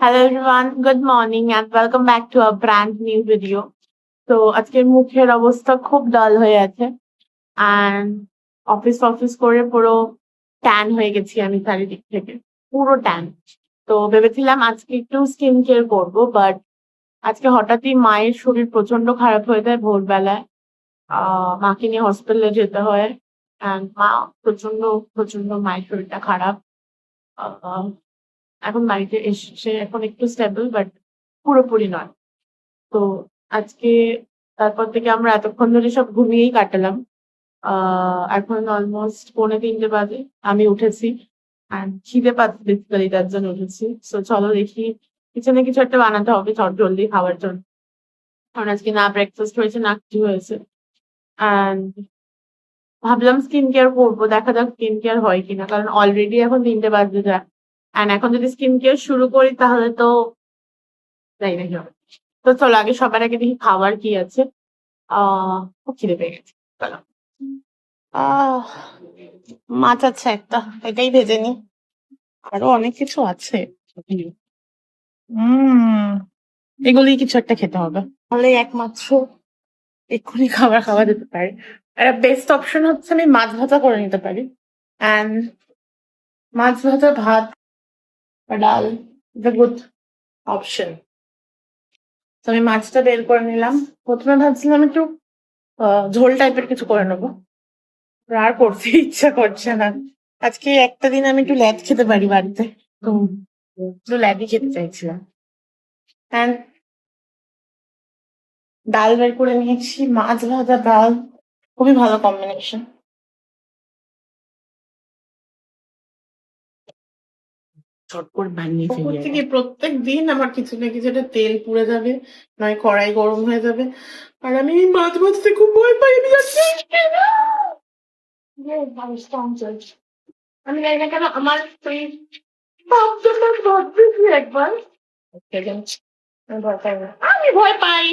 Hello everyone, good morning and welcome back to a brand new video. তো আজকের মুখের অবস্থা খুব ডাল হয়ে আছে and অফিস করে পুরো ট্যান হয়ে গেছি আমি চারিদিক থেকে, পুরো ট্যান। তো ভেবেছিলাম আজকে একটু স্কিন কেয়ার করবো, বাট আজকে হঠাৎই মায়ের শরীর প্রচন্ড খারাপ হয়ে যায় ভোরবেলায়। মাকে নিয়ে হসপিটালে যেতে হয় and মা প্রচন্ড প্রচন্ড মায়ের শরীরটা খারাপ। আহ এখন বাড়িতে এসে এখন একটু স্টেবল, বাট পুরোপুরি নয়। তো আজকে তারপর থেকে আমরা এতক্ষণ ধরে সব ঘুমিয়েই কাটালাম। এখন অলমোস্ট 2:45 বাজে, আমি উঠেছি and খিদে পাচ্ছে বেসিক্যালি, তার জন্য উঠেছি। সো চলো দেখি, কিছু না কিছু একটা বানাতে হবে চট জলদি খাওয়ার জন্য, কারণ আজকে না ব্রেকফাস্ট হয়েছে না কিছু হয়েছে। অ্যান্ড ভাবলাম স্কিন কেয়ার করবো, দেখা যাক স্কিন কেয়ার হয় কিনা, কারণ অলরেডি এখন 3টে বাজতে যায় অ্যান্ড এখন যদি স্কিন কেয়ার শুরু করি তাহলে তো যাই না কি হবে। তো চলো আগে সবার আগে দেখি খাবার কি আছে। খুব খিদে পেয়ে গেছে, চলো। আহ মাছ আছে একটা, এটাই ভেজে নি। আরো অনেক কিছু আছে। উম এগুলি কিছু একটা খেতে হবে, তাহলে একমাত্র এক্ষুনি খাবার খাওয়া যেতে পারে। একটা বেস্ট অপশন হচ্ছে আমি মাছ ভাজা করে নিতে পারি, অ্যান্ড মাছ ভাজা ভাত বা ডাল ইজ গুড অপশন। তো আমি মাছটা বের করে নিলাম। প্রথমে ভাবছিলাম একটু ঝোল টাইপের কিছু করে নেবো, আর করতে ইচ্ছা করছে না। আজকে একটা দিন আমি একটু ল্যাদ খেতে পারি বাড়িতে, তো একটু ল্যাদই খেতে চাইছিলাম। অ্যান্ড ডাল বের করে নিয়েছি, মাছ ভাজা ডাল, খুবই ভালো কম্বিনেশন। চট করে বানিয়ে ফেলি। উপর থেকে প্রত্যেক দিন আমার কিছু না কিছু একটা তেল পুড়ে যাবে, নয় কড়াই গরম হয়ে যাবে, আর আমি এই মাছ ভাজতে খুব ভয় পাই। আমি আমি জানি না কেন আমার ওই পাবদা মাছ ভাজতেছি একবার, আমি ভয় পাই না, আমি ভয় পাই।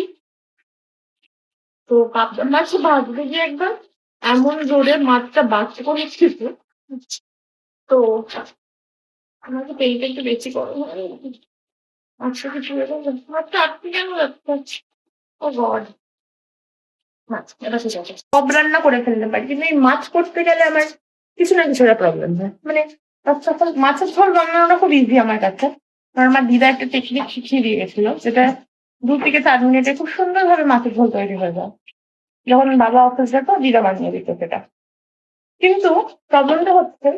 তো পাবদা মাছ ভাজতে গিয়ে একবার এমন জোরে মাছটা বাস্ট করেছিল, তো আমাকে তেলটা একটু বেশি গরম হয়ে মাছটা কি পুড়ে গেল, মাছটা আটকে কেন যাচ্ছে। ও গড, মাছ এটা ঠিক আছে, সব রান্না করে ফেলতে পারি, কিন্তু এই মাছ করতে গেলে আমার কিছু না কিছু একটা প্রবলেম হয়। মানে মাছের ঝোল বানানোটা খুব ইজি আমার কাছে, কারণ আমার দিদা একটা টেকনিক শিখিয়ে দিয়ে গেছিল, যেটা 2 থেকে 4 মিনিটে খুব সুন্দরভাবে মাছের ঝোল তৈরি হয়ে যায়। যখন বাবা অফিস যেত দিদা বানিয়ে দিত সেটা। কিন্তু প্রবলেমটা হচ্ছে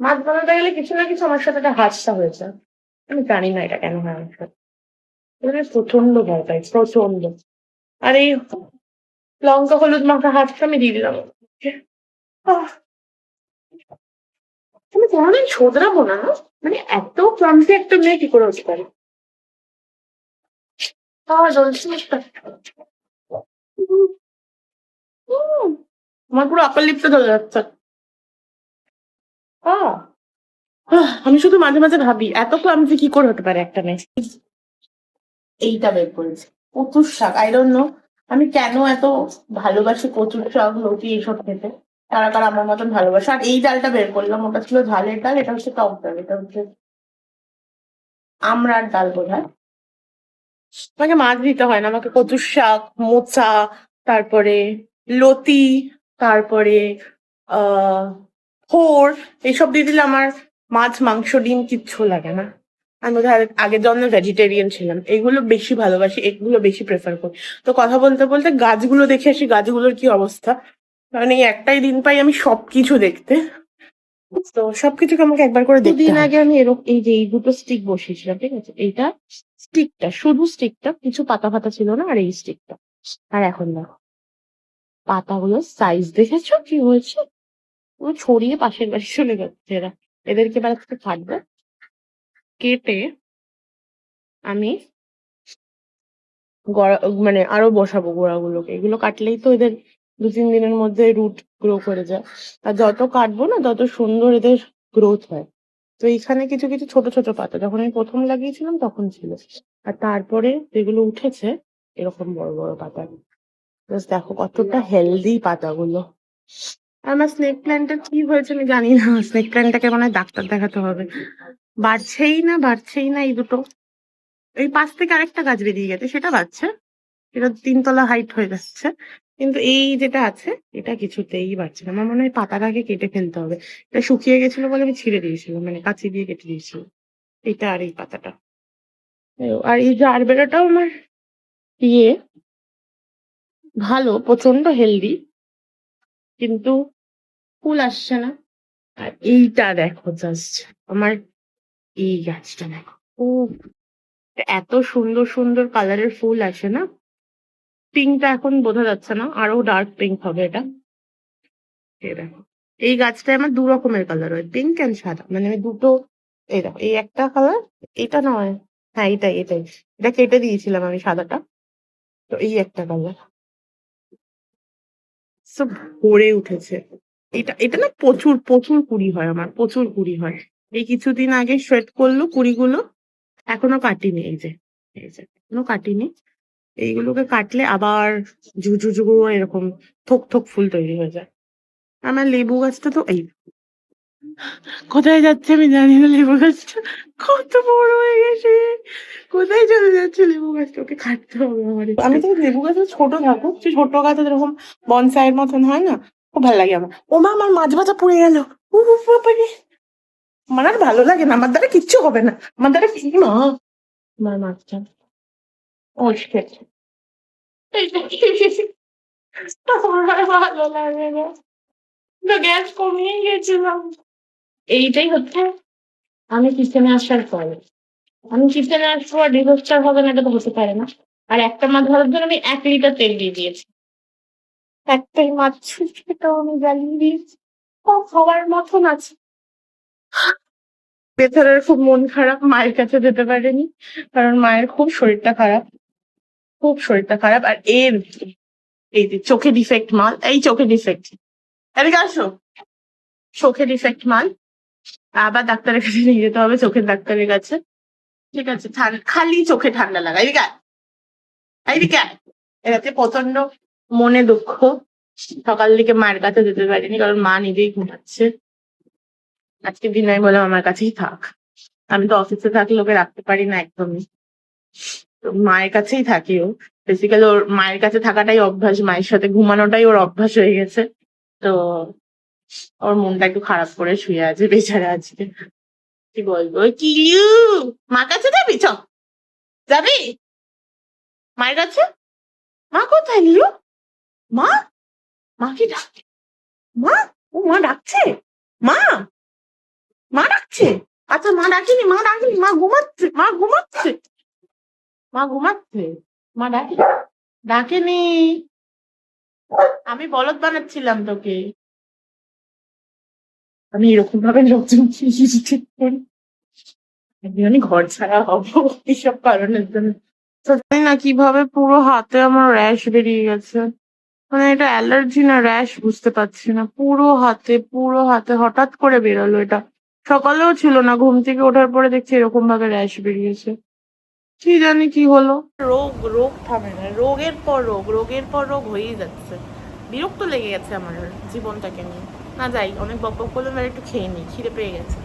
মাছ বানাতে গেলে কিছু না কিছু আমার সাথে একটা হাসটা হয়েছে, আমি জানি না এটা কেন হয় আমার সাথে। এজন্য প্রচন্ড ভয় পাই, প্রচন্ড। আর এই লঙ্কা হলুদ মাখা হাতটা আমি দিয়ে দিলাম। আহ, আমি কোনোদিন শোধরাবো না, মানে এত ক্লান্তি একটা মেয়ে কি করে হতে পারে। জ্বলছে মুখটা। আমার পুরো আপার লিপটা জ্বলে যাচ্ছে। আহ, আমি শুধু মাঝে মাঝে ভাবি এত ক্লান্তি কি করে হতে পারে একটা মেয়ে। এইটা বের করেছি, কচুর শাক, আই ডোন্ট নো আমি কেন এত ভালোবাসি কচুর শাক লতি এইসব খেতে, কারা কারা আমার মতন ভালোবাসে। আর এই ডালটা বের করলাম, ওটা ছিল ঝালের ডাল, এটা হচ্ছে টক ডাল, এটা হচ্ছে আমড়ার ডাল বোধ হয়। আমাকে মাছ দিতে হয় না, আমাকে কচুর শাক, মোচা, তারপরে লতি, তারপরে আহ থোর, এইসব দিয়ে দিলে আমার মাছ মাংস ডিম কিচ্ছু লাগে না। আমি বোধহয় আগের জন্মে ভেজিটেরিয়ান ছিলাম, এগুলো বেশি ভালোবাসি, এগুলো বেশি প্রেফার করি। তো কথা বলতে বলতে গাছগুলো দেখে আসি, গাছগুলোর কি অবস্থা। কারণ এই একটাই দিন পাই আমি সবকিছু দেখতে, তো সবকিছুকে আমাকে একবার করে দেখতে হয়। 2 দিন আগে আমি এরকম এই যে এই দুটো স্টিক বসিয়েছিলাম, ঠিক আছে, এইটা স্টিকটা, শুধু স্টিকটা, কিছু পাতা ফাতা ছিল না, আর এই স্টিকটা। আর এখন দেখো পাতাগুলোর সাইজ দেখেছো কি হয়েছে, পুরো ছড়িয়ে পাশের বাড়ি চলে যাচ্ছে এরা। এদেরকে এবার আজকে কাটবো, কেটে আমি মানে আরো বসাবো গোড়াগুলোকে। এগুলো কাটলেই তো এদের 2-3 দিনের মধ্যে রুট গ্রো করে যায়, আর যত কাটবো না তত সুন্দর এদের গ্রোথ হয়। তো এইখানে কিছু কিছু ছোট ছোট পাতা যখন আমি প্রথম লাগিয়েছিলাম তখন ছিল, আর তারপরে যেগুলো উঠেছে এরকম বড় বড় পাতা। জাস্ট দেখো কতটা হেলদি পাতাগুলো। আর আমার স্নেক প্ল্যান্টের কি হয়েছে আমি জানি না, স্নেক প্ল্যান্টটাকে মনে হয় ডাক্তার দেখাতে হবে, বাড়ছেই না বাড়ছেই না এই দুটো। এই পাশ থেকে আরেকটা গাছ বেরিয়ে গেছে, সেটা বাড়ছে। এটা 3 তলা হাইট হয়ে যাচ্ছে। কিন্তু এই যেটা আছে এটা কিছুতেই বাড়ছে না। আমার মনে হয় পাতাটাকে কেটে ফেলতে হবে। এটা শুকিয়ে গেছিল বলে আমি ছিঁড়ে দিয়েছিলাম, মানে কাঁচি দিয়ে কেটে দিয়েছিলাম। এটা আর এই পাতাটা। আর এই জারবেরাটাও আমার ইয়ে ভালো, প্রচন্ড হেলদি, কিন্তু ফুল আসছে না। আর এইটা দেখো জাস্ট, আমার এই গাছটা দেখো, ও এত সুন্দর সুন্দর কালারের ফুল আসে না। পিঙ্কটা এখন বোঝা যাচ্ছে না, আরো ডার্ক পিঙ্ক হবে এটা। এই দেখো, এই গাছটায় আমার 2 রকমের কালার হয়, পিঙ্ক এন্ড সাদা, মানে আমি দুটো। এই দেখো, এই একটা কালার, এটা নয়, হ্যাঁ এটাই এটাই। এটা কেটে দিয়েছিলাম আমি সাদাটা, তো এই একটা কালার সব ভরে উঠেছে। এটা এটা না প্রচুর প্রচুর কুড়ি হয়, আমার প্রচুর কুড়ি হয়। এই কিছুদিন আগে শ্বেড করলো কুড়িগুলো, এখনো কাটিনি। এই যে এখনো কাটিনি। এইগুলোকে কাটলে আবার ঝুঝু ঝুঝু এরকম থোক থোক ফুল তৈরি হয়ে যায়। আমার লেবু গাছটা তো এই, কোথায় যাচ্ছে আমি জানি না, লেবু গাছটা কত বড় হয়ে গেছে। কোথায় চলে যাচ্ছে লেবু গাছটা, ওকে কাটতে হবে আমার। আমি তো লেবু গাছ ছোট থাকুক, যে ছোট গাছ যেরকম বনসাইয়ের মতন হয় না, খুব ভালো লাগে আমার। ও মা, আমার মাছ ভাজা পুড়ে গেল। ও বাবারে, আমার আর ভালো লাগে না, আমার দ্বারা কিচ্ছু হবে না। আমার দ্বারা কি মা, আমার মাছটা ও শিট, আমার আর ভালো লাগে না, তো গ্যাস কমিয়ে গেছিলাম। এইটাই হচ্ছে আমি কিচেনে আসার পরে, আমি কিচেনে আসার পর ডিজাস্টার হবে না, এটা তো হতে পারে না। আর একটা মাছ ধরার জন্য আমি 1 লিটার তেল দিয়ে দিয়েছি, একটাই মাছ ছিল, সেটাও আমি জ্বালিয়ে দিয়েছি। ও খাওয়ার মতন আছে। বেচারার খুব মন খারাপ, মায়ের কাছে যেতে পারেনি, কারণ মায়ের খুব শরীরটা খারাপ, খুব শরীরটা খারাপ। আর এর এই যে চোখে ডিফেক্ট মাল, এই চোখে ডিফেক্ট, এদিকে আসো, চোখে ডিফেক্ট মাল, আবার ডাক্তারের কাছে নিয়ে যেতে হবে, চোখের ডাক্তারের কাছে। ঠিক আছে, খালি চোখে ঠান্ডা লাগা, এদিকে আয়, এইদিকে আয়। এটাতে প্রচন্ড মনে দুঃখ, সকাল দিকে মায়ের কাছে যেতে পারিনি, কারণ মা নিজেই ঘুমাচ্ছে। আজকে দিন আমি বললাম আমার কাছেই থাক, আমি তো অফিসে থাকলে ওকে রাখতে পারি না একদমই, তো মায়ের কাছেই থাকি। ও বেসিক্যালি ওর মায়ের কাছে থাকাটাই অভ্যাস, মায়ের সাথে ঘুমানোটাই ওর অভ্যাস হয়ে গেছে। তো ওর মনটা একটু খারাপ করে শুয়ে আছে বেচারা আজকে। কি বলবো, কি মার কাছে যাবি, চ যাবি মায়ের কাছে। মা কোথায় লিও, মা, মা কি ডাকছে, মা, ও মা ডাকছে, মা, মা ডাকছে। আচ্ছা মা ডাকেনি, মা ডাকেনি, মা ঘুমাচ্ছে, মা ঘুমাচ্ছে, মা ঘুমাচ্ছে, মা ডাকে, ডাকেনি। আমি বলদ বানাচ্ছিলাম তোকে। আমি এরকম ভাবে লোকজন ঠিক করি, একদিন আমি ঘর ছাড়া হবো এইসব কারণের জন্য। তো জানি না কিভাবে পুরো হাতে আমার র্যাশ বেরিয়ে গেছে, মানে এটা অ্যালার্জি না র্যাশ বুঝতে পারছি না। পুরো হাতে পুরো হাতে হঠাৎ করে বেরোলো এটা, সকালেও ছিল না, ঘুম থেকে ওঠার পরে দেখছি এরকম ভাবে র্যাশ বেরিয়েছে। কি জানি কি হলো, রোগ রোগ থামে না, রোগের পর রোগ, রোগের পর রোগ হয়েই যাচ্ছে। বিরক্ত লেগে গেছে আমার জীবনটাকে নিয়ে। না যাই, অনেক বক বক করলাম, আর একটু খেয়ে নিই, খিদে পেয়ে গেছে।